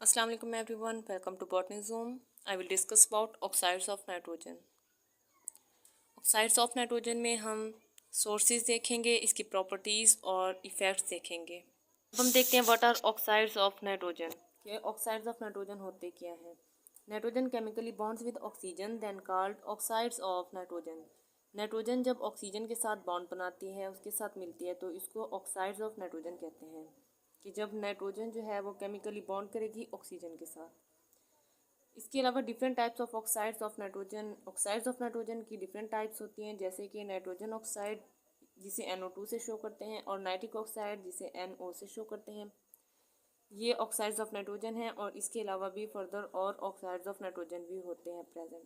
Assalamu alaikum everyone, welcome to Botany Zoom. I will discuss about oxides of nitrogen. Oxides of nitrogen में हम sources देखेंगे, इसकी properties और effects देखेंगे। अब हम देखते हैं what are oxides of nitrogen. कि ऑक्साइड्स ऑफ नाइट्रोजन होते क्या हैं। Nitrogen chemically bonds with oxygen then called oxides of nitrogen. Nitrogen जब ऑक्सीजन के साथ बॉन्ड बनाती है, उसके साथ मिलती है, तो इसको ऑक्साइड्स ऑफ नाइट्रोजन कहते हैं। कि जब नाइट्रोजन जो है वो केमिकली बॉन्ड करेगी ऑक्सीजन के साथ। इसके अलावा different types of oxides of nitrogen. Oxides of nitrogen की डिफरेंट टाइप्स होती हैं, जैसे कि नाइट्रोजन ऑक्साइड जिसे NO2 से शो करते हैं और नाइट्रिक ऑक्साइड जिसे NO से शो करते हैं। ये ऑक्साइड्स ऑफ नाइट्रोजन हैं और इसके अलावा भी फर्दर और ऑक्साइड्स ऑफ नाइट्रोजन भी होते हैं प्रेजेंट।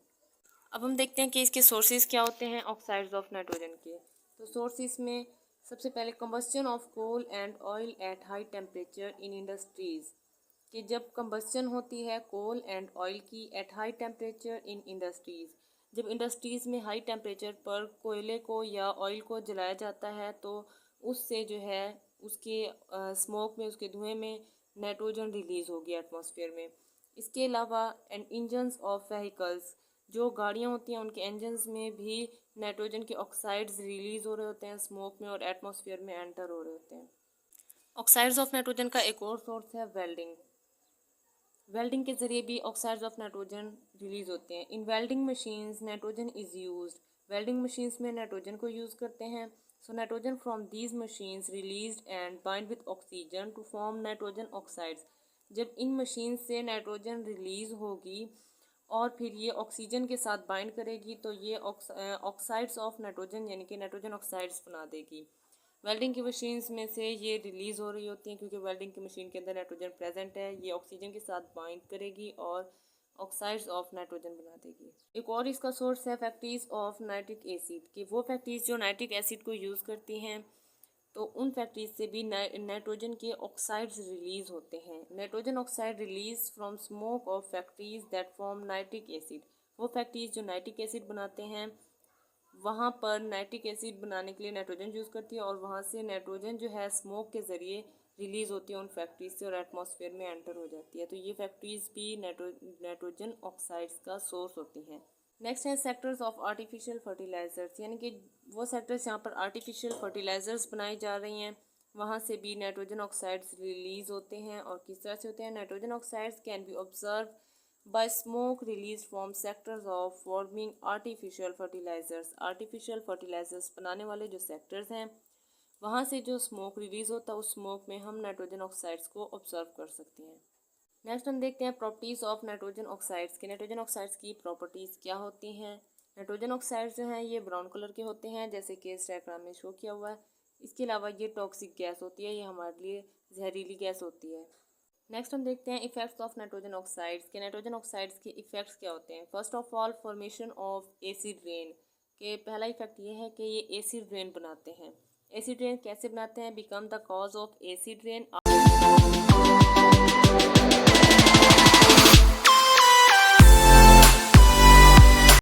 अब हम देखते हैं कि इसके सोर्सेज क्या होते हैं ऑक्साइड्स ऑफ नाइट्रोजन के। तो सोर्सेज में सबसे पहले combustion of coal and oil at high temperature in industries. कि जब कंबस्शन होती है कोल एंड ऑयल की at high temperature in industries, जब इंडस्ट्रीज़ में हाई टेम्परेचर पर कोयले को या ऑयल को जलाया जाता है तो उससे जो है उसके स्मोक में, उसके धुएं में नाइट्रोजन रिलीज़ होगी एटमॉस्फेयर में। इसके अलावा इंजन्स ऑफ व्हीकल्स, जो गाड़ियाँ होती हैं उनके इंजन्स में भी नाइट्रोजन के ऑक्साइड्स रिलीज़ हो रहे होते हैं स्मोक में और एटमॉस्फेयर में एंटर हो रहे होते हैं। ऑक्साइड्स ऑफ नाइट्रोजन का एक और सोर्स है वेल्डिंग। वेल्डिंग के ज़रिए भी ऑक्साइड्स ऑफ नाइट्रोजन रिलीज़ होते हैं। In welding machines nitrogen is used. Welding machines में नाइट्रोजन को यूज़ करते हैं। So nitrogen from these machines released and bind with oxygen to form nitrogen oxides. जब इन मशीन से नाइट्रोजन रिलीज़ होगी और फिर ये ऑक्सीजन के साथ बाइंड करेगी तो ये ऑक्साइड्स ऑफ नाइट्रोजन यानी कि नाइट्रोजन ऑक्साइड्स बना देगी। वेल्डिंग की मशीन्स में से ये रिलीज़ हो रही होती हैं क्योंकि वेल्डिंग की मशीन के अंदर नाइट्रोजन प्रेजेंट है। ये ऑक्सीजन के साथ बाइंड करेगी और ऑक्साइड्स ऑफ नाइट्रोजन बना देगी। एक और इसका सोर्स है फैक्ट्रीज ऑफ नाइट्रिक एसिड। कि वो फैक्ट्रीज जो नाइट्रिक एसिड को यूज़ करती हैं तो उन फैक्ट्रीज से भी नाइट्रोजन के ऑक्साइड्स रिलीज़ होते हैं। Nitrogen oxide release from smoke of factories that form nitric acid. वो फैक्ट्रीज जो नाइट्रिक एसिड बनाते हैं वहाँ पर नाइट्रिक एसिड बनाने के लिए नाइट्रोजन यूज़ करती है और वहाँ से नाइट्रोजन जो है स्मोक के ज़रिए रिलीज़ होती है उन फैक्ट्रीज से और एटमॉस्फेयर में एंटर हो जाती है। तो ये फैक्ट्रीज भी नाइट्रोजन ऑक्साइड्स का सोर्स होती हैं। नेक्स्ट है सेक्टर्स ऑफ आर्टिफिशियल फर्टिलाइज़र्स। यानी कि वो सेक्टर्स जहाँ पर आर्टिफिशियल फर्टिलाइज़र्स बनाई जा रही हैं वहाँ से भी नाइट्रोजन ऑक्साइड्स रिलीज़ होते हैं। और किस तरह से होते हैं। Nitrogen oxides can be observe by smoke released from sectors of forming artificial fertilizers। artificial fertilizers बनाने वाले जो सेक्टर्स हैं वहाँ से जो स्मोक रिलीज़ होता है उस स्मोक में हम नाइट्रोजन ऑक्साइड्स को ऑब्जर्व कर सकते हैं। नेक्स्ट हम देखते हैं प्रॉपर्टीज़ ऑफ नाइट्रोजन ऑक्साइड्स के। नाइट्रोजन ऑक्साइड्स की प्रॉपर्टीज़ क्या होती हैं। नाइट्रोजन ऑक्साइड्स जो हैं ये ब्राउन कलर के होते हैं जैसे कि इस डायग्राम में शो किया हुआ है। इसके अलावा ये टॉक्सिक गैस होती है, ये हमारे लिए जहरीली गैस होती है। नेक्स्ट हम देखते हैं इफेक्ट्स ऑफ नाइट्रोजन ऑक्साइड्स के। नाइट्रोजन ऑक्साइड्स के इफेक्ट्स क्या होते हैं। First of all formation of acid rain. के पहला इफेक्ट ये है कि ये एसिड रेन बनाते हैं। एसिड रेन कैसे बनाते हैं। Become the cause of acid rain